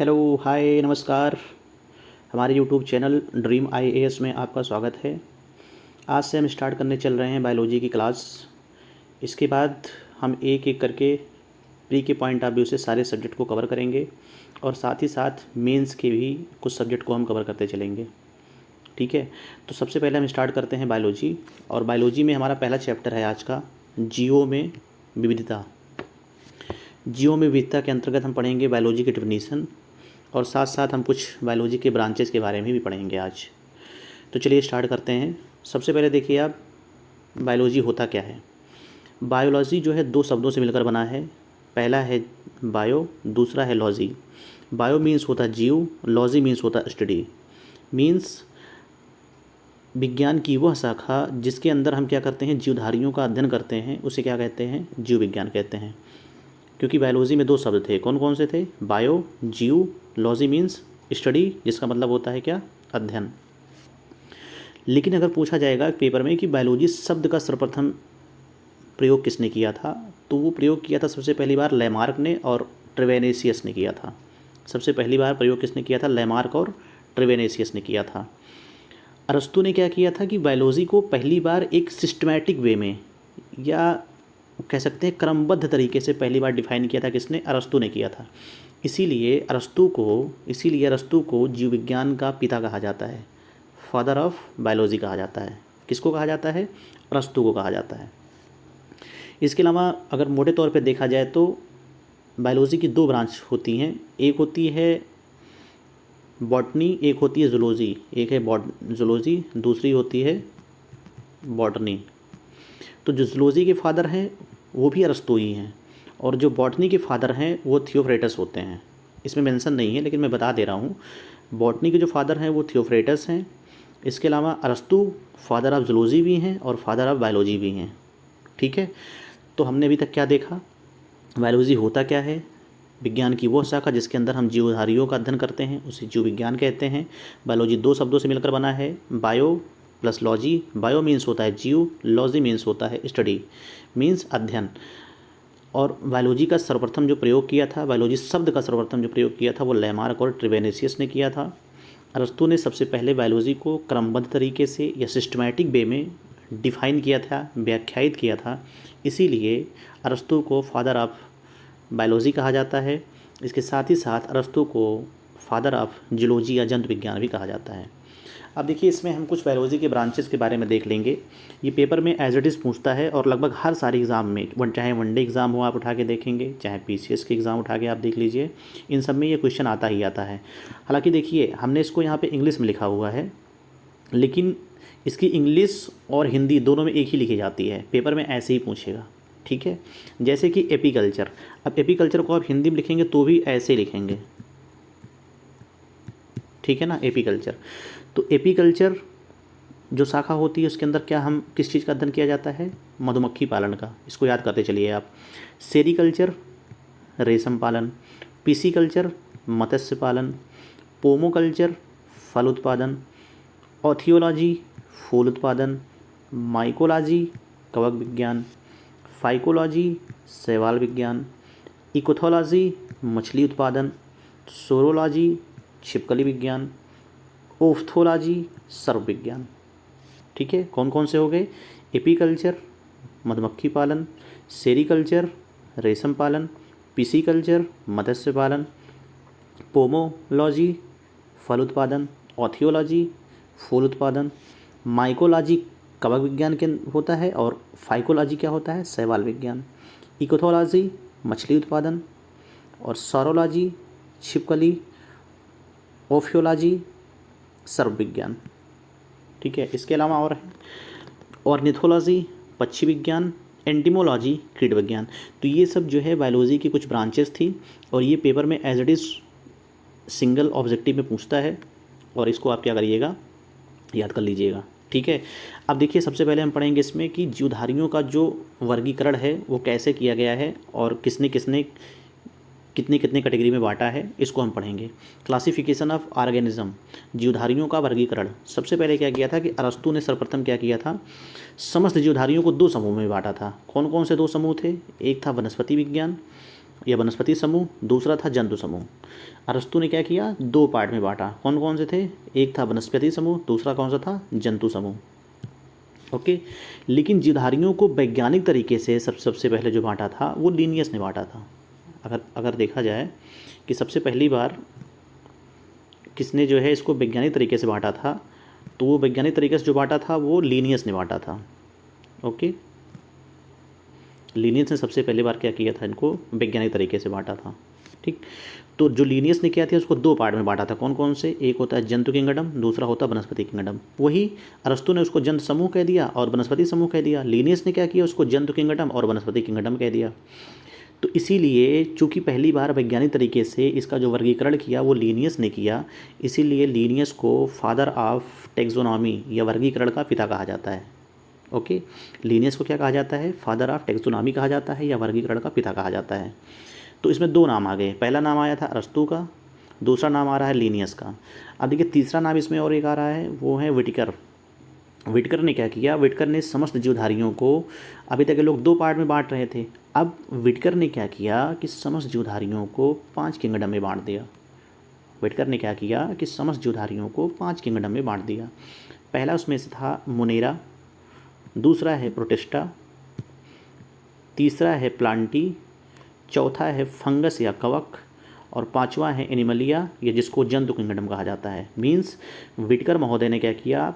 Hello hi नमस्कार। हमारे YouTube channel dream IAS में आपका स्वागत है। आज से हम स्टार्ट करने चल रहे हैं बायोलॉजी की क्लास। इसके बाद हम एक एक करके प्री के पॉइंट ऑफ व्यू से सारे सब्जेक्ट को कवर करेंगे और साथ ही साथ मेंस के भी कुछ सब्जेक्ट को हम कवर करते चलेंगे। ठीक है, तो सबसे पहले हम स्टार्ट करते हैं बायोलॉजी। और बायोलॉजी में हमारा पहला चैप्टर है आज का जीओ में विविधता। जीओ में विविधता के अंतर्गत हम पढ़ेंगे बायोलॉजी की डेफिनीशन और साथ साथ हम कुछ बायोलॉजी के ब्रांचेस के बारे में भी पढ़ेंगे आज। तो चलिए स्टार्ट करते हैं। सबसे पहले देखिए आप, बायोलॉजी होता क्या है। बायोलॉजी जो है दो शब्दों से मिलकर बना है। पहला है बायो, दूसरा है लॉजी। बायो मीन्स होता है जीव, लॉजी मीन्स होता है स्टडी। मीन्स विज्ञान की वह शाखा जिसके अंदर हम क्या करते हैं, जीवधारियों का अध्ययन करते हैं, उसे क्या कहते हैं, जीव विज्ञान कहते हैं। क्योंकि बायोलॉजी में दो शब्द थे, कौन कौन से थे, बायो जीव, लॉजी मीन्स स्टडी जिसका मतलब होता है क्या, अध्ययन। लेकिन अगर पूछा जाएगा पेपर में कि बायोलॉजी शब्द का सर्वप्रथम प्रयोग किसने किया था, तो वो प्रयोग किया था सबसे पहली बार लेमार्क ने और ट्रेवेनेसियस ने किया था। सबसे पहली बार प्रयोग किसने किया था, लेमार्क और ट्रेवेनेसियस ने किया था। अरस्तु ने क्या किया था कि बायोलॉजी को पहली बार एक सिस्टमैटिक वे में या कह सकते हैं क्रमबद्ध तरीके से पहली बार डिफाइन किया था, किसने, अरस्तु ने किया था। इसीलिए अरस्तु को जीव विज्ञान का पिता कहा जाता है, फादर ऑफ बायोलॉजी कहा जाता है। किसको कहा जाता है, अरस्तु को कहा जाता है। इसके अलावा अगर मोटे तौर पे देखा जाए तो बायोलॉजी की दो ब्रांच होती हैं, एक होती है बॉटनी, एक होती है जूलॉजी। एक है जूलॉजी, दूसरी होती है बॉटनी। तो जो जूलॉजी के फादर हैं वो भी अरस्तु ही हैं और जो बॉटनी के फादर हैं वो थियोफ्रेटस होते हैं। इसमें मेंशन नहीं है लेकिन मैं बता दे रहा हूँ, बॉटनी के जो फादर हैं वो थियोफ्रेटस हैं। इसके अलावा अरस्तु फादर ऑफ जूलॉजी भी हैं और फादर ऑफ बायोलॉजी भी हैं। ठीक है, तो हमने अभी तक क्या देखा, बायोलॉजी होता क्या है, विज्ञान की वो शाखा जिसके अंदर हम जीवधारियों का अध्ययन करते हैं उसे जीव विज्ञान कहते हैं। बायोलॉजी दो शब्दों से मिलकर बना है, bio plus logy. Bio means होता है जीव, लॉजी मीन्स होता है स्टडी, मीन्स अध्ययन। और बायोलॉजी का सर्वप्रथम जो प्रयोग किया था, बायोलॉजी शब्द का सर्वप्रथम जो प्रयोग किया था वो लेमार्क और ट्रेवेनेसियस ने किया था। अरस्तु ने सबसे पहले बायोलॉजी को क्रमबद्ध तरीके से या सिस्टमैटिक वे में डिफाइन किया था, व्याख्यायित किया था। इसीलिए अरस्तु को फादर ऑफ बायोलॉजी कहा जाता है। इसके साथ ही साथ अरस्तु को फादर ऑफ जूलॉजी या जंतु विज्ञान भी कहा जाता है। अब देखिए इसमें हम कुछ बायोलॉजी के ब्रांचेस के बारे में देख लेंगे। ये पेपर में एज इट इज़ पूछता है और लगभग हर सारे एग्ज़ाम में, चाहे वनडे एग्ज़ाम हो आप उठा के देखेंगे, चाहे पीसीएस के एग्ज़ाम उठा के आप देख लीजिए, इन सब में ये क्वेश्चन आता ही आता है। हालांकि देखिए हमने इसको यहाँ पे इंग्लिश में लिखा हुआ है, लेकिन इसकी इंग्लिश और हिंदी दोनों में एक ही लिखी जाती है, पेपर में ऐसे ही पूछेगा। ठीक है, जैसे कि एपीकल्चर। अब एपीकल्चर को आप हिंदी में लिखेंगे तो भी ऐसे लिखेंगे, ठीक है ना, एपीकल्चर। तो एपीकल्चर जो शाखा होती है उसके अंदर क्या, हम किस चीज़ का अध्ययन किया जाता है, मधुमक्खी पालन का। इसको याद करते चलिए आप। सेरीकल्चर रेशम पालन, पिसीकल्चर मत्स्य पालन, पोमोकल्चर फल उत्पादन, ऑथियोलॉजी फूल उत्पादन, माइकोलॉजी कवक विज्ञान, फाइकोलॉजी शैवाल विज्ञान, इकोथोलॉजी मछली उत्पादन, सोरोलॉजी छिपकली विज्ञान, ओफ्थोलॉजी सर्व विज्ञान। ठीक है, कौन कौन से हो गए, एपीकल्चर मधुमक्खी पालन, सेरीकल्चर रेशम पालन, पिसीकल्चर मत्स्य पालन, पोमोलॉजी फल उत्पादन, ऑथियोलॉजी फूल उत्पादन, माइकोलॉजी कवक विज्ञान के होता है और फाइकोलॉजी क्या होता है, शैवाल विज्ञान, इकोथोलॉजी मछली उत्पादन और सौरोलॉजी छिपकली, ओफियोलॉजी सर्व विज्ञान। ठीक है, इसके अलावा और है ऑर्निथोलॉजी पक्षी विज्ञान, एंटिमोलॉजी कीट विज्ञान। तो ये सब जो है बायोलॉजी की कुछ ब्रांचेस थी और ये पेपर में as it is single objective में पूछता है और इसको आप क्या करिएगा, याद कर लीजिएगा। ठीक है, अब देखिए सबसे पहले हम पढ़ेंगे इसमें कि जीवधारियों का जो वर्गीकरण है वो कैसे किया गया है और किसने किसने कितने कितने कैटेगरी में बांटा है, इसको हम पढ़ेंगे। क्लासिफिकेशन ऑफ ऑर्गेनिज्म, जीवधारियों का वर्गीकरण। सबसे पहले क्या किया था कि अरस्तु ने सर्वप्रथम क्या किया था, समस्त जीवधारियों को दो समूह में बांटा था। कौन कौन से दो समूह थे, एक था वनस्पति विज्ञान या वनस्पति समूह, दूसरा था जंतु समूह। अरस्तु ने क्या किया, दो पार्ट में बांटा। कौन कौन से थे, एक था वनस्पति समूह, दूसरा कौन सा था, जंतु समूह। ओके, लेकिन जीवधारियों को वैज्ञानिक तरीके से सबसे पहले जो बांटा था वो लीनियस ने बांटा था। अगर देखा जाए कि सबसे पहली बार किसने जो है इसको वैज्ञानिक तरीके से बांटा था, तो वो वैज्ञानिक तरीके से जो बांटा था वो लीनियस ने बांटा था। ओके, लीनियस ने सबसे पहली बार क्या किया था, इनको वैज्ञानिक तरीके से बांटा था। ठीक, तो जो लीनियस ने किया था उसको दो पार्ट में बांटा था। कौन कौन से, एक होता है जंतु किंगडम, दूसरा होता है वनस्पति किंगडम। वही अरस्तु ने उसको जंतु समूह कह दिया और वनस्पति समूह कह दिया। लीनियस ने क्या किया, उसको जंतु किंगडम और वनस्पति किंगडम कह दिया। तो इसीलिए चूंकि पहली बार वैज्ञानिक तरीके से इसका जो वर्गीकरण किया वो लीनियस ने किया, इसीलिए लीनियस को फादर ऑफ टेक्सोनॉमी या वर्गीकरण का पिता कहा जाता है। ओके, लीनियस को क्या कहा जाता है, फादर ऑफ टेक्सोनॉमी कहा जाता है या वर्गीकरण का पिता कहा जाता है। तो इसमें दो नाम आ गए, पहला नाम आया था अरस्तु का, दूसरा नाम आ रहा है लीनियस का। अब देखिए तीसरा नाम इसमें और एक आ रहा है, वो है विटिकर। विटकर ने क्या किया, विटकर ने समस्त जीवधारियों को, अभी तक ये लोग दो पार्ट में बांट रहे थे, अब विटकर ने क्या किया कि समस्त जीवधारियों को 5 किंगडम में बांट दिया। विटकर ने क्या किया कि समस्त जीवधारियों को 5 किंगडम में बांट दिया। पहला उसमें से था मोनेरा, दूसरा है प्रोटिस्टा, तीसरा है प्लांटी, चौथा है फंगस या कवक, और पांचवा है एनिमलिया, या जिसको जंतु किंगडम कहा जाता है। मीन्स विटकर महोदय ने क्या किया,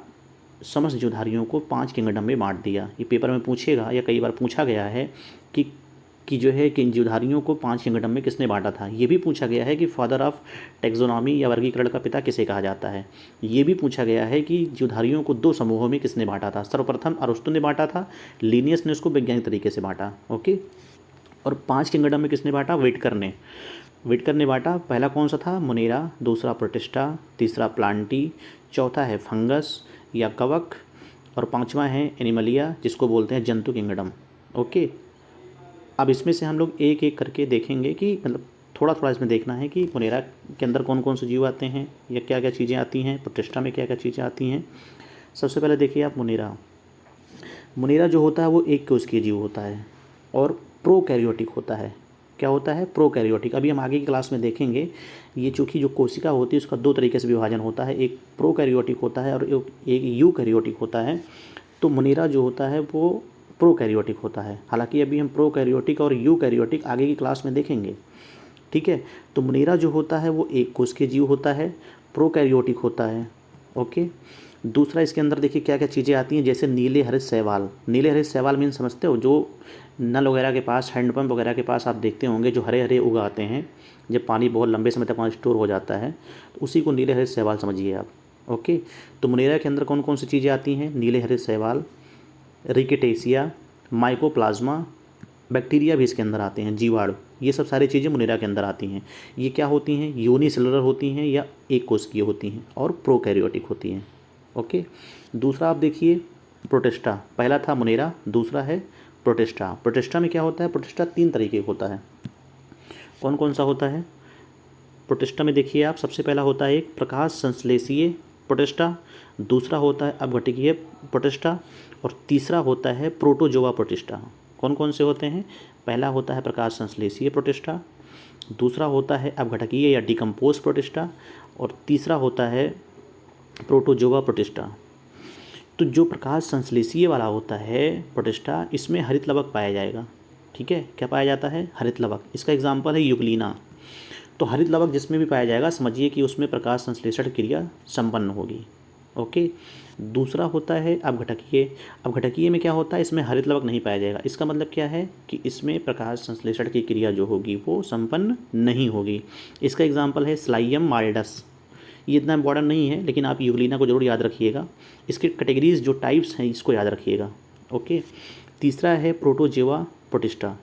समस्त जीवधारियों को 5 किंगडम में बांट दिया। ये पेपर में पूछेगा या कई बार पूछा गया है कि जो है कि इन जीवधारियों को 5 किंगडम में किसने बांटा था। ये भी पूछा गया है कि फादर ऑफ टेक्सोनॉमी या वर्गीकरण का पिता किसे कहा जाता है। ये भी पूछा गया है कि जीवधारियों को 2 समूहों में किसने बांटा था। सर्वप्रथम अरस्तु ने बांटा था, लीनियस ने उसको वैज्ञानिक तरीके से बांटा। ओके, और 5 किंगडम में किसने बांटा, विटकर ने बांटा। पहला कौन सा था, मोनेरा, दूसरा प्रोटिस्टा, तीसरा प्लांटी, चौथा है फंगस या कवक, और पांचवा है एनिमलिया, जिसको बोलते हैं जंतु किंगडम। ओके, अब इसमें से हम लोग एक एक करके देखेंगे कि मतलब थोड़ा थोड़ा इसमें देखना है कि मोनेरा के अंदर कौन कौन से जीव आते हैं या क्या क्या चीज़ें आती हैं, प्रोटिस्टा में क्या क्या चीज़ें आती हैं। सबसे पहले देखिए आप मोनेरा जो होता है वो एक कोशिकीय जीव होता है और प्रोकैरियोटिक होता है। क्या होता है, प्रोकैरियोटिक। अभी हम आगे की क्लास में देखेंगे। ये चूँकि जो कोशिका होती है उसका 2 तरीके से विभाजन होता है, एक प्रोकैरियोटिक होता है और एक यूकैरियोटिक होता है। तो मोनेरा जो होता है वो प्रोकैरियोटिक होता है। हालांकि अभी हम प्रोकैरियोटिक और यूकैरियोटिक आगे की क्लास में देखेंगे। ठीक है, तो मोनेरा जो होता है वो एक कोशिकीय जीव होता है, प्रोकैरियोटिक होता है। ओके, दूसरा इसके अंदर देखिए क्या क्या चीज़ें आती हैं, जैसे नीले हरित शैवाल। नीले हरित शैवाल मीन समझते हो, जो नल वगैरह के पास, हैंडपम्प वगैरह के पास आप देखते होंगे जो हरे हरे उगाते हैं, जब पानी बहुत लंबे समय तक वहाँ स्टोर हो जाता है, तो उसी को नीले हरित शैवाल समझिए आप। ओके, तो मोनेरा के अंदर कौन कौन सी चीज़ें आती हैं, नीले हरित शैवाल, रिकेटेसिया, माइकोप्लाज्मा, बैक्टीरिया भी इसके अंदर आते हैं, जीवाणु, ये सब सारी चीज़ें मोनेरा के अंदर आती हैं। ये क्या होती हैं, यूनिसेलुलर होती हैं या एक कोशिकीय होती हैं और प्रोकैरियोटिक होती हैं। ओके, दूसरा आप देखिए प्रोटिस्टा। पहला था मोनेरा, दूसरा है प्रोटिस्टा। प्रोटिस्टा में क्या होता है, प्रोटिस्टा 3 तरीके का होता है। कौन कौन सा होता है प्रोटिस्टा में, देखिए आप, सबसे पहला होता है एक प्रकाश संश्लेषीय प्रोटिस्टा, दूसरा होता है अपघटकीय प्रोटिस्टा, और तीसरा होता है प्रोटोजोआ प्रोटिस्टा। कौन कौन से होते हैं, पहला होता है प्रकाश संश्लेषीय प्रोटिस्टा, दूसरा होता है अपघटकीय या डिकम्पोज प्रोटिस्टा, और तीसरा होता है प्रोटोजोआ प्रोटिस्टा। तो जो प्रकाश संश्लेषीय वाला होता है प्रोटिस्टा, इसमें हरित लवक पाया जाएगा। ठीक है, क्या पाया जाता है, हरित लवक। इसका एग्जाम्पल है यूग्लिना। तो हरित लवक जिसमें भी पाया जाएगा समझिए कि उसमें प्रकाश संश्लेषण क्रिया संपन्न होगी। ओके, दूसरा होता है अपघटकीय। अपघटकीय में क्या होता है, इसमें हरित लवक नहीं पाया जाएगा। इसका मतलब क्या है कि इसमें प्रकाश संश्लेषण की क्रिया जो होगी वो संपन्न नहीं होगी। इसका एग्जाम्पल है स्लाइयम माल्डस। ये इतना इम्पॉर्टेंट नहीं है, लेकिन आप यूग्लिना को जरूर याद रखिएगा। इसके कैटेगरीज जो टाइप्स हैं इसको याद रखिएगा। ओके, तीसरा है प्रोटोजोआ प्रोटिस्टा।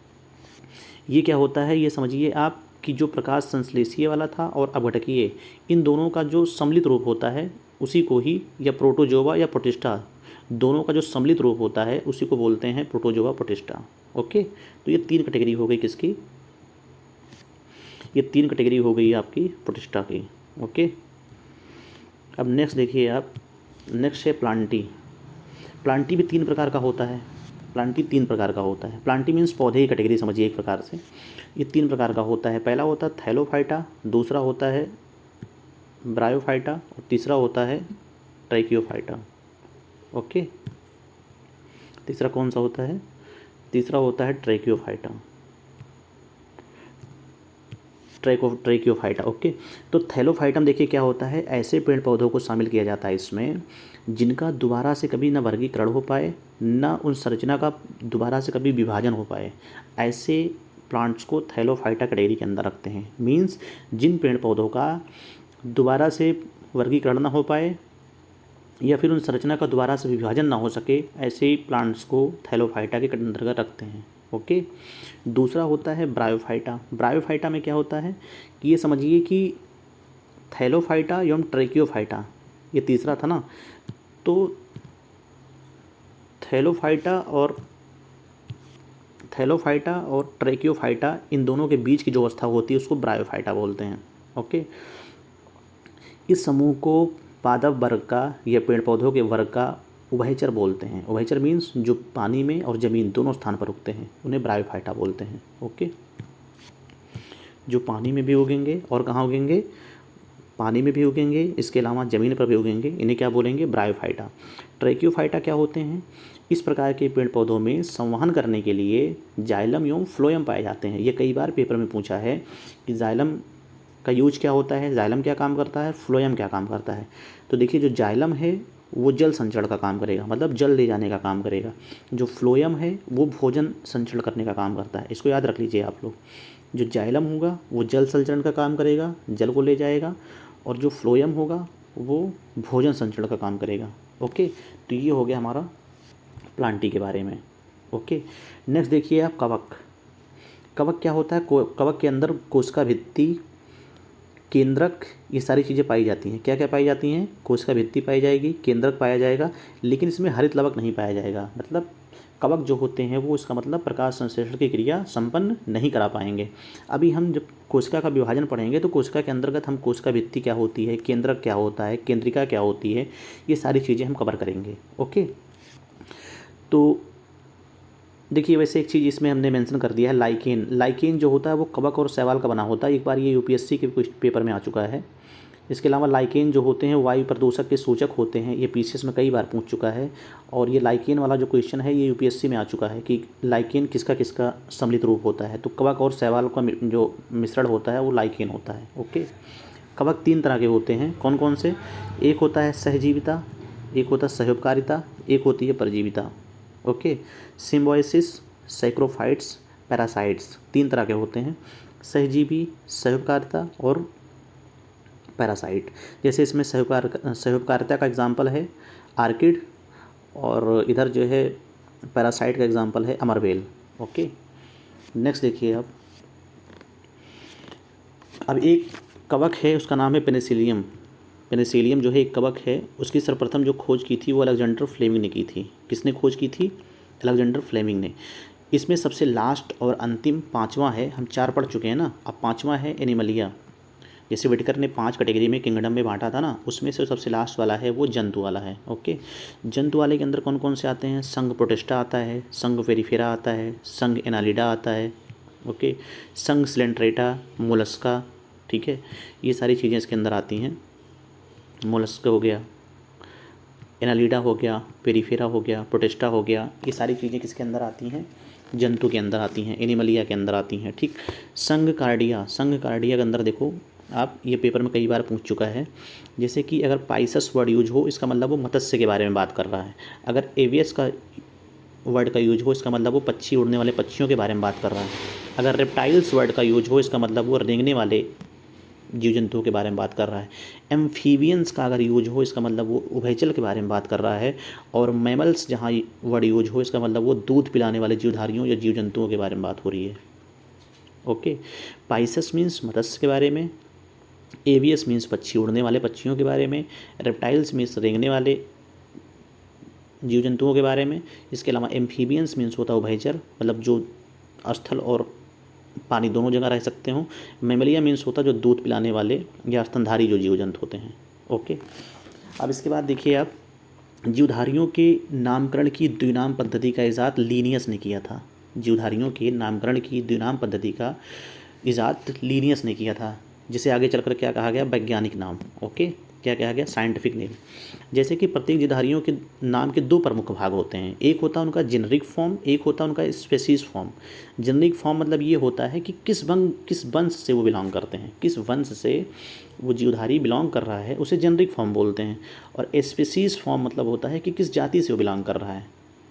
ये क्या होता है, ये समझिए आप कि जो प्रकाश संश्लेषीय वाला था और अपघटकीय, इन दोनों का जो सम्मिलित रूप होता है उसी को ही, या प्रोटोजोआ या प्रोटिस्टा, दोनों का जो सम्मिलित रूप होता है उसी को बोलते हैं प्रोटोजोआ प्रोटिस्टा। ओके, तो ये 3 कैटेगरी हो गई किसकी, ये 3 कैटेगरी हो गई आपकी प्रोटिस्टा की। ओके, अब नेक्स्ट देखिए आप, नेक्स्ट है प्लांटी। प्लांटी भी 3 प्रकार का होता है। प्लांटी 3 प्रकार का होता है। प्लांटी मीन्स पौधे की कैटेगरी समझिए एक प्रकार से। ये 3 प्रकार का होता है। पहला होता है थैलोफाइटा, दूसरा होता है ब्रायोफाइटा और तीसरा होता है ट्रैकियोफाइटा। ओके, तीसरा कौन सा होता है? तीसरा होता है ट्रैकियोफाइटा, ट्रैकियोफाइटा। ओके, तो थैलोफाइटम देखिए क्या होता है, ऐसे पेड़ पौधों को शामिल किया जाता है इसमें जिनका दोबारा से कभी न वर्गीकरण हो पाए, न उन संरचना का दोबारा से कभी विभाजन हो पाए, ऐसे प्लांट्स को थैलोफाइटा कैटेगरी के अंदर रखते हैं। मीन्स जिन पेड़ पौधों का दोबारा से वर्गीकरण ना हो पाए या फिर उन संरचना का दोबारा से विभाजन ना हो सके, ऐसे प्लांट्स को थैलोफाइटा के अंतर्गत रखते हैं। ओके, दूसरा होता है ब्रायोफाइटा। ब्रायोफाइटा में क्या होता है कि ये समझिए कि थैलोफाइटा एवं ट्रैकियोफाइटा, ये तीसरा था ना, तो थैलोफाइटा और ट्रैकियोफाइटा, इन दोनों के बीच की जो अवस्था होती है उसको ब्रायोफाइटा बोलते हैं। ओके, इस समूह को पादप वर्ग का या पेड़ पौधों के वर्ग का उभयचर बोलते हैं। उभयचर मीन्स जो पानी में और ज़मीन दोनों स्थान पर उगते हैं, उन्हें ब्रायोफाइटा बोलते हैं। ओके, जो पानी में भी उगेंगे और कहाँ उगेंगे? पानी में भी उगेंगे, इसके अलावा ज़मीन पर भी उगेंगे, इन्हें क्या बोलेंगे? ब्रायोफाइटा। ट्रैकियोफाइटा क्या होते हैं? इस प्रकार के पेड़ पौधों में संवहन करने के लिए जाइलम एवं फ्लोएम पाए जाते हैं। ये कई बार पेपर में पूछा है कि जाइलम का यूज क्या होता है, जाइलम क्या काम करता है, फ्लोएम क्या काम करता है। तो देखिए, जो जाइलम है वो जल संचरण का काम करेगा, मतलब जल ले जाने का काम करेगा। जो फ्लोएम है वो भोजन संचरण करने का काम करता है। इसको याद रख लीजिए आप लोग। जो जाइलम होगा वो जल संचरण का काम करेगा, जल को ले जाएगा, और जो फ्लोएम होगा वो भोजन संचरण का काम करेगा। ओके, तो ये हो गया हमारा प्लांटी के बारे में। ओके, नेक्स्ट देखिए आप कवक। कवक क्या होता है? कवक के अंदर कोशिका भित्ति, केंद्रक, ये सारी चीज़ें पाई जाती हैं। क्या क्या पाई जाती हैं? कोशिका भित्ति पाई जाएगी, केंद्रक पाया जाएगा, लेकिन इसमें हरित लवक नहीं पाया जाएगा। मतलब कवक जो होते हैं वो इसका मतलब प्रकाश संश्लेषण की क्रिया संपन्न नहीं करा पाएंगे। अभी हम जब कोशिका का विभाजन पढ़ेंगे तो कोशिका के अंतर्गत हम कोशिका भित्ति क्या होती है, केंद्रक क्या होता है, केंद्रिका क्या होती है, ये सारी चीज़ें हम कवर करेंगे। ओके, तो देखिए, वैसे एक चीज़ इसमें हमने मेंशन कर दिया है, लाइकेन। लाइकेन जो होता है वो कवक और शैवाल का बना होता है। एक बार ये यूपीएससी के कुछ पेपर में आ चुका है। इसके अलावा लाइकेन जो होते हैं वायु प्रदूषक के सूचक होते हैं। ये पीसीएस में कई बार पूछ चुका है, और ये लाइकेन वाला जो क्वेश्चन है ये यूपीएससी में आ चुका है कि लाइकेन किसका किसका सम्मिलित रूप होता है। तो कवक और शैवाल का जो मिश्रण होता है वो लाइकेन होता है। ओके, कवक 3 तरह के होते हैं। कौन कौन से? एक होता है सहजीविता, एक होता है सहयोगकारिता, एक होती है परजीविता। ओके, सिम्बायोसिस, सैक्रोफाइट्स, पैरासाइट्स, 3 तरह के होते हैं, सहजीवी, सहयोगकारिता और पैरासाइट। जैसे इसमें सहयोगकारिता का एग्जाम्पल है आर्किड, और इधर जो है पैरासाइट का एग्जाम्पल है अमरबेल। ओके, नेक्स्ट देखिए अब एक कवक है, उसका नाम है पेनिसिलियम। पेनिसिलियम जो है एक कवक है, उसकी सर्वप्रथम जो खोज की थी वो अलेक्जेंडर फ्लेमिंग ने की थी। किसने खोज की थी? अलेक्जेंडर फ्लेमिंग ने। इसमें सबसे लास्ट और अंतिम 5वां है, हम 4 पढ़ चुके हैं ना, अब 5वां है एनिमलिया। जैसे विटकर ने 5 कैटेगरी में किंगडम में बांटा था ना, उसमें से सबसे लास्ट वाला है वो जंतु वाला है। ओके, जंतु वाले के अंदर कौन कौन से आते हैं? संघ प्रोटिस्टा आता है, संघ वेरिफेरा आता है, संघ एनालिडा आता है। ओके, संघ सिलेंट्रेटा, मोलस्का, ठीक है, ये सारी चीज़ें इसके अंदर आती हैं। मोलस्क हो गया, एनालिडा हो गया, पेरिफेरा हो गया, प्रोटिस्टा हो गया, ये सारी चीज़ें किसके अंदर आती हैं? जंतु के अंदर आती हैं, एनिमलिया के अंदर आती हैं। ठीक, संघ कार्डिया, संघ कार्डिया के अंदर देखो आप, ये पेपर में कई बार पूछ चुका है। जैसे कि अगर पाइसस वर्ड यूज हो, इसका मतलब वो मत्स्य के बारे में बात कर रहा है। अगर एवियस का वर्ड का यूज हो, इसका मतलब वो पक्षी, उड़ने वाले पक्षियों के बारे में बात कर रहा है। अगर रेप्टाइल्स वर्ड का यूज हो, इसका मतलब वो रेंगने वाले जीव जंतुओं के बारे में बात कर रहा है। एम्फीबियंस का अगर यूज हो, इसका मतलब वो उभयचर के बारे में बात कर रहा है। और मैमल्स जहाँ वर्ड यूज हो, इसका मतलब वो दूध पिलाने वाले जीवधारियों या जीव जंतुओं के बारे में बात हो रही है। ओके, पाइसस मीन्स मत्स्य के बारे में, एवियस मीन्स पक्षी, उड़ने वाले पक्षियों के बारे में, रेप्टाइल्स मीन्स रेंगने वाले जीव जंतुओं के बारे में। इसके अलावा एम्फीबियंस मीन्स होता है उभयचर, मतलब जो स्थल और पानी दोनों जगह रह सकते हों। मेमलिया मीन्स होता है जो दूध पिलाने वाले या स्तनधारी जो जीव जंतु होते हैं। ओके, अब इसके बाद देखिए आप, जीवधारियों के नामकरण की द्विनाम पद्धति का इजाद लीनियस ने किया था। जीवधारियों के नामकरण की द्विनाम पद्धति का इजाद लीनियस ने किया था, जिसे आगे चलकर क्या कहा गया, वैज्ञानिक नाम। ओके, क्या कहा गया, साइंटिफिक नेम। जैसे कि प्रत्येक जीवधारियों के नाम के दो प्रमुख भाग होते हैं, एक होता है उनका जेनरिक फॉर्म, एक होता है उनका स्पेसीज फॉर्म। जेनरिक फॉर्म मतलब ये होता है कि किस वंश से वो बिलोंग करते हैं, किस वंश से वो जीवधारी बिलोंग कर रहा है उसे जेनरिक फॉर्म बोलते हैं। और स्पेसीज फॉर्म मतलब होता है कि किस जाति से वो बिलोंग कर रहा है।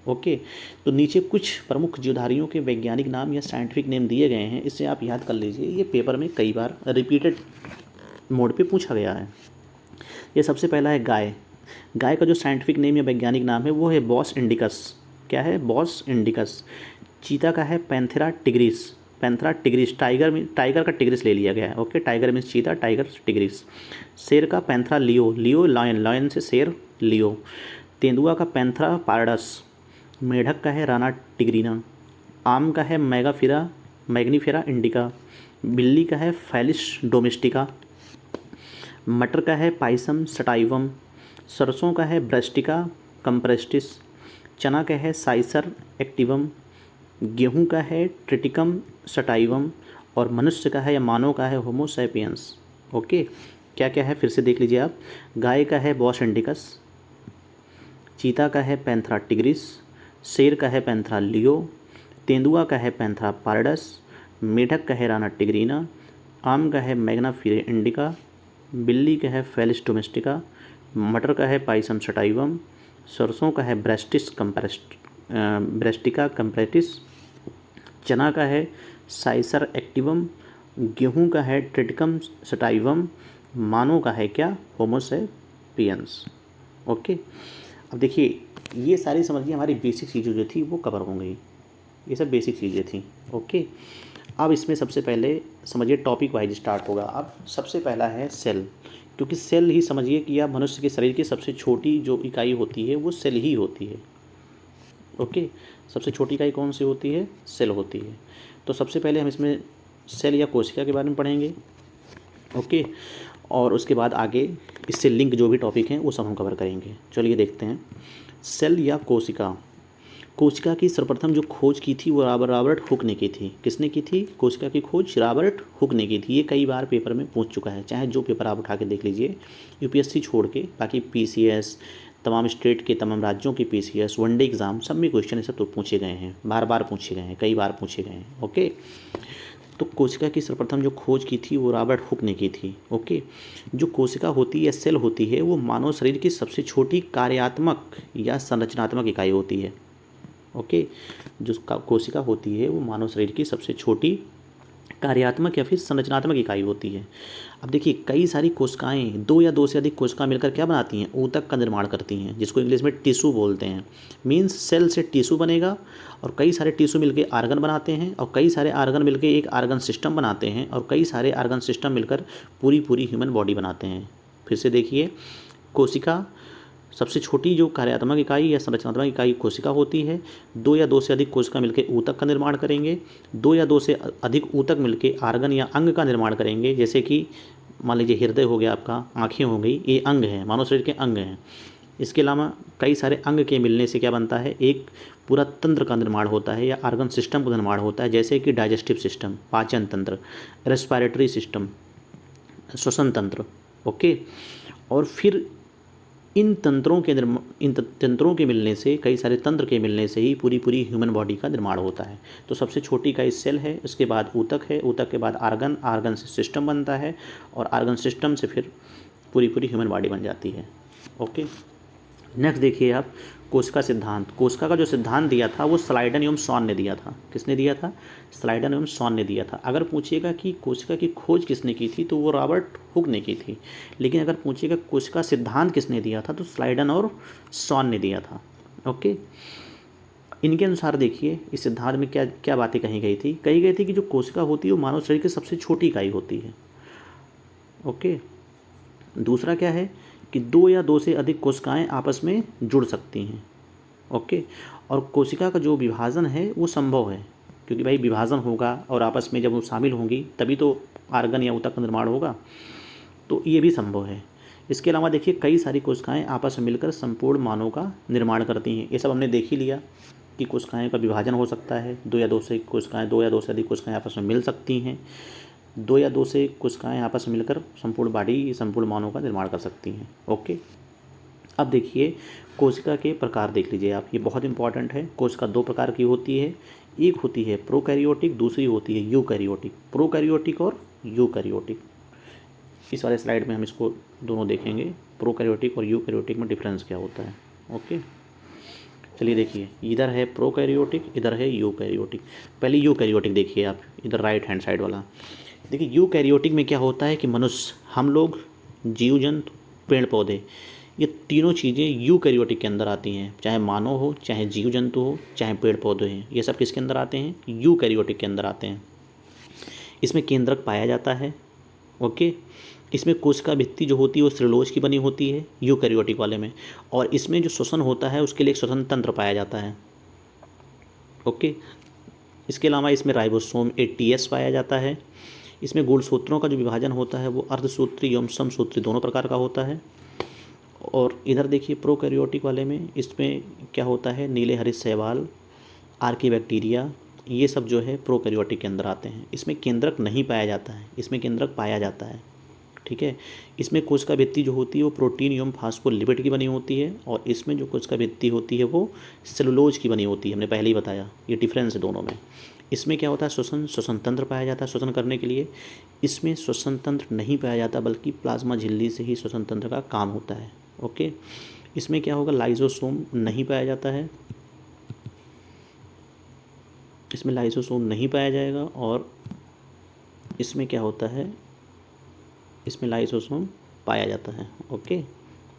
ओके, तो नीचे कुछ प्रमुख जीवधारियों के वैज्ञानिक नाम या साइंटिफिक नेम दिए गए हैं, इससे आप याद कर लीजिए, ये पेपर में कई बार रिपीटेड मोड पे पूछा गया है। ये सबसे पहला है गाय। गाय का जो साइंटिफिक नेम या वैज्ञानिक नाम है वो है बॉस इंडिकस। क्या है, बॉस इंडिकस। चीता का है Panthera tigris. Panthera tigris, tiger का टिग्रिस ले लिया गया है। ओके, टाइगर मीन्स चीता, टाइगर टिग्रिस। शेर का पैंथेरा लियो, लियो लायन, लायन से शेर, लियो। तेंदुआ का पैंथेरा पारडस। मेढक का है राना टिग्रीना। आम का है मैग्नीफेरा इंडिका। बिल्ली का है फैलिस डोमेस्टिका। मटर का है पाइसम सटाइवम। सरसों का है ब्रेस्टिका कंप्रेस्टिस। चना का है साइसर एक्टिवम। गेहूं का है ट्रिटिकम सटाइवम। और मनुष्य का है या मानव का है होमो सैपियंस। ओके, क्या क्या है फिर से देख लीजिए आप। गाय का है बॉस इंडिकस। चीता का है पैंथेरा टिग्रिस। शेर का है पैंथेरा लियो। तेंदुआ का है पैंथेरा पारडस। मेढक का है राना टिग्रीना। आम का है मैग्नीफेरा इंडिका। बिल्ली का है फेलिस डोमेस्टिका। मटर का है पाइसम सटाइवम। सरसों का है ब्रेस्टिका कंप्रेटिस। चना का है साइसर एक्टिवम। गेहूं का है ट्रिटिकम सटाइवम। मानव का है क्या, होमो सैपियंस। ओके, अब देखिए ये सारी समझिए हमारी बेसिक चीज़ें जो थी वो कवर हो गई, ये सब बेसिक चीज़ें थी। ओके, अब इसमें सबसे पहले समझिए टॉपिक वाइज स्टार्ट होगा। अब सबसे पहला है सेल, क्योंकि सेल ही समझिए कि या मनुष्य के शरीर की सबसे छोटी जो इकाई होती है वो सेल ही होती है। ओके, सबसे छोटी इकाई कौन सी होती है, सेल होती है। तो सबसे पहले हम इसमें सेल या कोशिका के बारे में पढ़ेंगे। ओके, और उसके बाद आगे इससे लिंक जो भी टॉपिक हैं वो सब हम कवर करेंगे। चलिए देखते हैं, सेल या कोशिका। कोशिका की सर्वप्रथम जो खोज की थी वो रॉबर्ट हुक ने की थी। किसने की थी, कोशिका की खोज रॉबर्ट हुक ने की थी। ये कई बार पेपर में पूछ चुका है, चाहे जो पेपर आप उठा के देख लीजिए, यूपीएससी छोड़ के, बाकी पीसीएस, तमाम स्टेट के तमाम राज्यों की पीसीएस, वनडे एग्ज़ाम, सब में क्वेश्चन ये सब तो पूछे गए हैं, बार बार पूछे गए हैं, कई बार पूछे गए हैं। ओके, तो कोशिका की सर्वप्रथम जो खोज की थी वो रॉबर्ट हुक ने की थी। ओके, जो कोशिका होती है या सेल होती है वो मानव शरीर की सबसे छोटी कार्यात्मक या संरचनात्मक इकाई होती है। ओके, जो कोशिका होती है वो मानव शरीर की सबसे छोटी कार्यात्मक या फिर संरचनात्मक इकाई होती है। अब देखिए कई सारी कोशिकाएं, दो या दो से अधिक कोशिकाएं मिलकर क्या बनाती हैं, ऊतक का निर्माण करती हैं, जिसको इंग्लिश में टिश्यू बोलते हैं। मीन्स सेल से टिश्यू बनेगा और कई सारे टिश्यू मिलकर आर्गन बनाते हैं, और कई सारे आर्गन मिलकर एक आर्गन सिस्टम बनाते हैं, और कई सारे आर्गन सिस्टम मिलकर पूरी ह्यूमन बॉडी बनाते हैं। फिर से देखिए, कोशिका सबसे छोटी जो कार्यात्मक इकाई या संरचनात्मक इकाई कोशिका होती है। दो या दो से अधिक कोशिका मिलकर ऊतक का निर्माण करेंगे, दो या दो से अधिक ऊतक मिलकर आर्गन या अंग का निर्माण करेंगे। जैसे कि मान लीजिए हृदय हो गया आपका, आँखें हो गई, ये अंग हैं, मानव शरीर के अंग हैं। इसके अलावा कई सारे अंग के मिलने से क्या बनता है, एक पूरा तंत्र का निर्माण होता है या आर्गन सिस्टम का निर्माण होता है। जैसे कि डाइजेस्टिव सिस्टम, पाचन तंत्र, रेस्पिरेटरी सिस्टम, श्वसन तंत्र। ओके, और फिर इन तंत्रों के मिलने से, कई सारे तंत्र के मिलने से ही पूरी ह्यूमन बॉडी का निर्माण होता है। तो सबसे छोटी इकाई सेल है, उसके बाद ऊतक है, ऊतक के बाद आर्गन, आर्गन से सिस्टम बनता है, और आर्गन सिस्टम से फिर पूरी ह्यूमन बॉडी बन जाती है। ओके, नेक्स्ट देखिए आप, कोशिका सिद्धांत। कोशिका का जो सिद्धांत दिया था वो स्लाइडन एवं सॉन ने दिया था। किसने दिया था, स्लाइडन एवं सॉन ने दिया था। अगर पूछिएगा कि कोशिका की खोज किसने की थी तो वो रॉबर्ट हुक ने की थी। लेकिन अगर पूछिएगा कोशिका सिद्धांत किसने दिया था तो स्लाइडन और सॉन ने दिया था। ओके, इनके अनुसार देखिए इस सिद्धांत में क्या क्या बातें कही गई थी कि जो कोशिका होती है वो मानव शरीर की सबसे छोटी इकाई होती है। ओके, दूसरा क्या है कि दो या दो से अधिक कोशिकाएं आपस में जुड़ सकती हैं। ओके, और कोशिका का जो विभाजन है वो संभव है, क्योंकि भाई विभाजन होगा और आपस में जब वो शामिल होंगी तभी तो आर्गन या ऊतक का निर्माण होगा, तो ये भी संभव है। इसके अलावा देखिए कई सारी कोशिकाएं आपस में मिलकर संपूर्ण मानव का निर्माण करती हैं। ये सब हमने देख ही लिया की कोशिकाएं का विभाजन हो सकता है, 2 या 2 से कोशिकाएं, 2 या 2 से अधिक कोशिकाएं आपस में मिल सकती हैं, 2 या 2 से कोशिकाएं आपस में मिलकर संपूर्ण बॉडी, संपूर्ण मानव का निर्माण कर सकती हैं। ओके, अब देखिए कोशिका के प्रकार देख लीजिए आप, ये बहुत इंपॉर्टेंट है। कोशिका 2 प्रकार की होती है, एक होती है प्रोकैरियोटिक, दूसरी होती है यूकैरियोटिक। प्रोकैरियोटिक और यूकैरियोटिक, इस वाले स्लाइड में हम इसको दोनों देखेंगे, प्रोकैरियोटिक और यूकैरियोटिक में डिफरेंस क्या होता है। ओके, चलिए देखिए, इधर है प्रोकैरियोटिक, इधर है यूकैरियोटिक। पहले यूकैरियोटिक देखिए आप, इधर राइट हैंड साइड वाला। देखिए यूकैरियोटिक में क्या होता है कि मनुष्य, हम लोग, जीव जंतु, पेड़ पौधे, ये तीनों चीज़ें यूकैरियोटिक के अंदर आती हैं। चाहे मानव हो, चाहे जीव जंतु हो, चाहे पेड़ पौधे हैं, ये सब किसके अंदर आते हैं? यूकैरियोटिक के अंदर आते हैं। इसमें केंद्रक पाया जाता है। ओके, इसमें कोशिका भित्ति जो होती है वो सेलुलोज की बनी होती है यूकैरियोटिक वाले में, और इसमें जो श्वसन होता है उसके लिए एक श्वसन तंत्र पाया जाता है। ओके, इसके अलावा इसमें राइबोसोम ATS पाया जाता है। इसमें गुणसूत्रों का जो विभाजन होता है वो अर्धसूत्री एवं समसूत्री दोनों प्रकार का होता है। और इधर देखिए प्रोकैरियोटिक वाले में, इसमें क्या होता है, नीले हरित शैवाल, आर्कीबैक्टीरिया, ये सब जो है प्रोकैरियोटिक के अंदर आते हैं। इसमें केंद्रक नहीं पाया जाता है, इसमें केंद्रक पाया जाता है। ठीक है, इसमें कोशिका भित्ति जो होती है वो प्रोटीन एवं फास्फोलिपिड की बनी होती है, और इसमें जो कोशिका भित्ति होती है वो सेलुलोज की बनी होती है। हमने पहले ही बताया, ये डिफरेंस है दोनों में। इसमें क्या होता है, श्वसन तंत्र पाया जाता है श्वसन करने के लिए। इसमें श्वसन तंत्र नहीं पाया जाता, बल्कि प्लाज्मा झिल्ली से ही श्वसन तंत्र का काम होता है। ओके, इसमें क्या होगा, लाइसोसोम नहीं पाया जाता है, इसमें लाइसोसोम नहीं पाया जाएगा। और इसमें क्या होता है, इसमें लाइसोसोम पाया जाता है। ओके,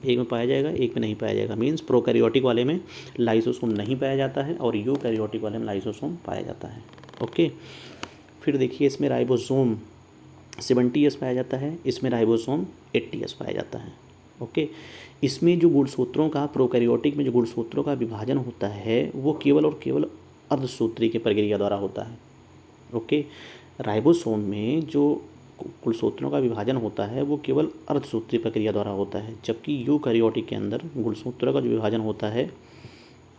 एक में पाया जाएगा, एक में नहीं पाया जाएगा। मीन्स प्रोकैरियोटिक वाले में लाइसोसोम नहीं पाया जाता है और यूकैरियोटिक वाले में लाइसोसोम पाया जाता है। ओके, फिर देखिए इसमें राइबोसोम 70S पाया जाता है, इसमें राइबोसोम 80S पाया जाता है। ओके, इसमें जो गुणसूत्रों का, प्रोकैरियोटिक में जो गुणसूत्रों का विभाजन होता है वो केवल और केवल अर्धसूत्री की प्रक्रिया द्वारा होता है। ओके, राइबोसोम में जो गुणसूत्रों का विभाजन होता है वो केवल अर्धसूत्री प्रक्रिया द्वारा होता है, जबकि यूकैरियोटिक के अंदर गुणसूत्रों का जो विभाजन होता है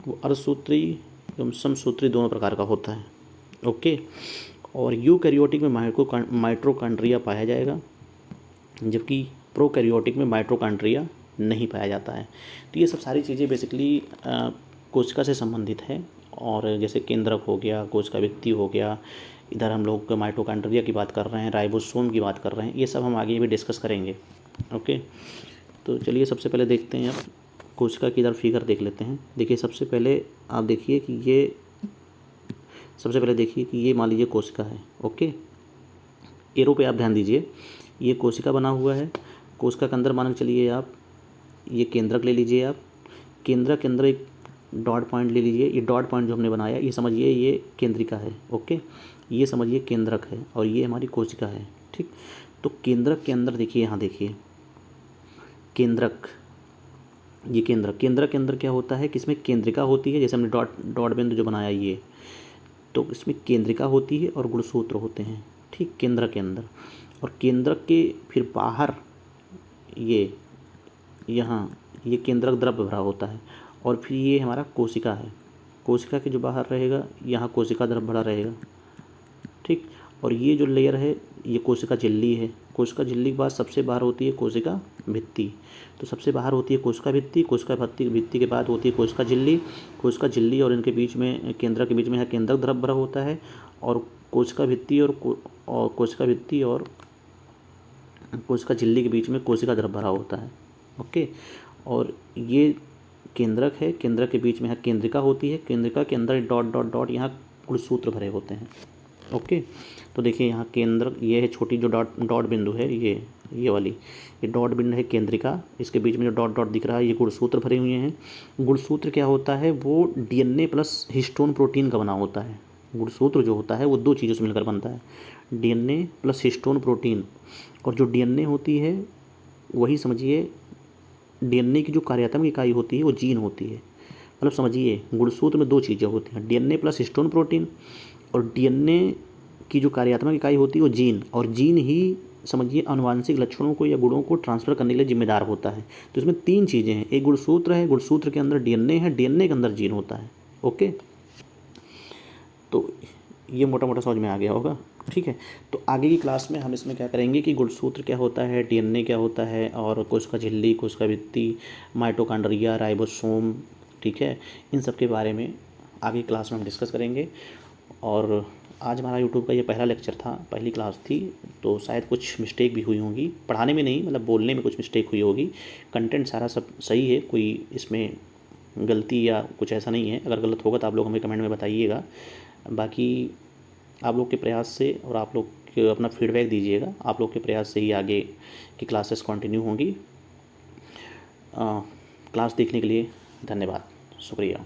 वो अर्धसूत्री एवं समसूत्री दोनों प्रकार का होता है। ओके, और यूकैरियोटिक में माइटोकॉन्ड्रिया पाया जाएगा, जबकि प्रोकैरियोटिक में माइटोकॉन्ड्रिया नहीं पाया जाता है। तो ये सब सारी चीज़ें बेसिकली कोशिका से संबंधित है। और जैसे केंद्रक हो गया, कोशिका भित्ति हो गया, इधर हम लोग माइटोकॉन्ड्रिया की बात कर रहे हैं, राइबोसोम की बात कर रहे हैं, ये सब हम आगे भी डिस्कस करेंगे। ओके, तो चलिए सबसे पहले देखते हैं, अब कोशिका की इधर फिगर देख लेते हैं। देखिए सबसे पहले आप देखिए कि ये, सबसे पहले देखिए कि ये मान लीजिए कोशिका है। ओके, एरो पे आप ध्यान दीजिए, ये कोशिका बना हुआ है। कोशिका के अंदर मान के चलिए आप, ये केंद्रक ले लीजिए आप, केंद्रक के अंदर एक डॉट पॉइंट ले लीजिए। ये डॉट पॉइंट जो हमने बनाया, ये समझिए ये केंद्रिका है। ओके, ये समझिए केंद्रक है और ये हमारी कोशिका है। ठीक, तो केंद्रक के अंदर देखिए, यहाँ देखिए केंद्रक, ये केंद्रक के अंदर क्या होता है कि इसमें केंद्रिका होती है, जैसे हमने डॉट बिंदु जो बनाया ये, तो इसमें केंद्रिका होती है और गुणसूत्र होते हैं। ठीक, केंद्रक के अंदर, और केंद्रक के फिर बाहर ये, यहाँ ये केंद्रक द्रव्य भरा होता है, और फिर ये हमारा कोशिका है। कोशिका के जो बाहर रहेगा यहाँ कोशिका द्रव्य भरा रहेगा। ठीक, और ये जो लेयर है ये कोशिका झिल्ली है। कोशिका झिल्ली के बाद सबसे बाहर होती है कोशिका भित्ति। तो सबसे बाहर होती है कोशिका भित्ति, कोशिका भित्ति के बाद होती है कोशिका झिल्ली। कोशिका झिल्ली और इनके बीच में, केंद्रक के बीच में यहाँ केंद्रक द्रव्य भरा होता है, और कोशिका भित्ति और कोशिका भित्ति और कोशिका झिल्ली के बीच में कोशिका द्रव्य भरा होता है। ओके, और ये केंद्रक है, केंद्रक के बीच में यहाँ केंद्रिका होती है, केंद्रिका के अंदर डॉट डॉट डॉट यहाँ गुणसूत्र भरे होते हैं। ओके, तो देखिए यहाँ केंद्रक, ये है छोटी जो डॉट बिंदु है, ये वाली, ये डॉट बिंदु है केंद्रिका, इसके बीच में जो डॉट डॉट दिख रहा है ये गुणसूत्र भरे हुए हैं। गुणसूत्र क्या होता है, वो DNA प्लस हिस्टोन प्रोटीन का बना होता है। गुणसूत्र जो होता है वो 2 चीज़ों से मिलकर बनता है, DNA प्लस हिस्टोन प्रोटीन। और जो DNA होती है वही समझिए, DNA की जो कार्यात्मक इकाई होती है वो जीन होती है। मतलब समझिए गुणसूत्र में 2 चीज़ें होती हैं, DNA प्लस हिस्टोन प्रोटीन, और DNA की जो कार्यात्मक इकाई होती है वो जीन, और जीन ही समझिए आनुवांशिक लक्षणों को या गुणों को ट्रांसफ़र करने के लिए जिम्मेदार होता है। तो इसमें 3 चीज़ें हैं, एक गुणसूत्र है, गुणसूत्र के अंदर DNA है, DNA के अंदर जीन होता है। ओके, ये मोटा मोटा समझ में आ गया होगा, ठीक है। तो आगे की क्लास में हम इसमें क्या करेंगे कि गुणसूत्र क्या होता है, डीएनए क्या होता है, और कोशिका झिल्ली, कोशिका भित्ति, माइटोकॉन्ड्रिया, राइबोसोम, ठीक है, इन सब के बारे में आगे की क्लास में हम डिस्कस करेंगे। और आज हमारा यूट्यूब का ये पहला लेक्चर था, पहली क्लास थी, तो शायद कुछ मिस्टेक भी हुई होंगी, पढ़ाने में नहीं मतलब बोलने में कुछ मिस्टेक हुई होगी। कंटेंट सारा सब सही है, कोई इसमें गलती या कुछ ऐसा नहीं है। अगर गलत होगा तो आप लोग हमें कमेंट में बताइएगा। बाकी आप लोग के प्रयास से और आप लोग अपना फीडबैक दीजिएगा, आप लोग के प्रयास से ही आगे की क्लासेस कंटिन्यू होंगी। क्लास देखने के लिए धन्यवाद, शुक्रिया।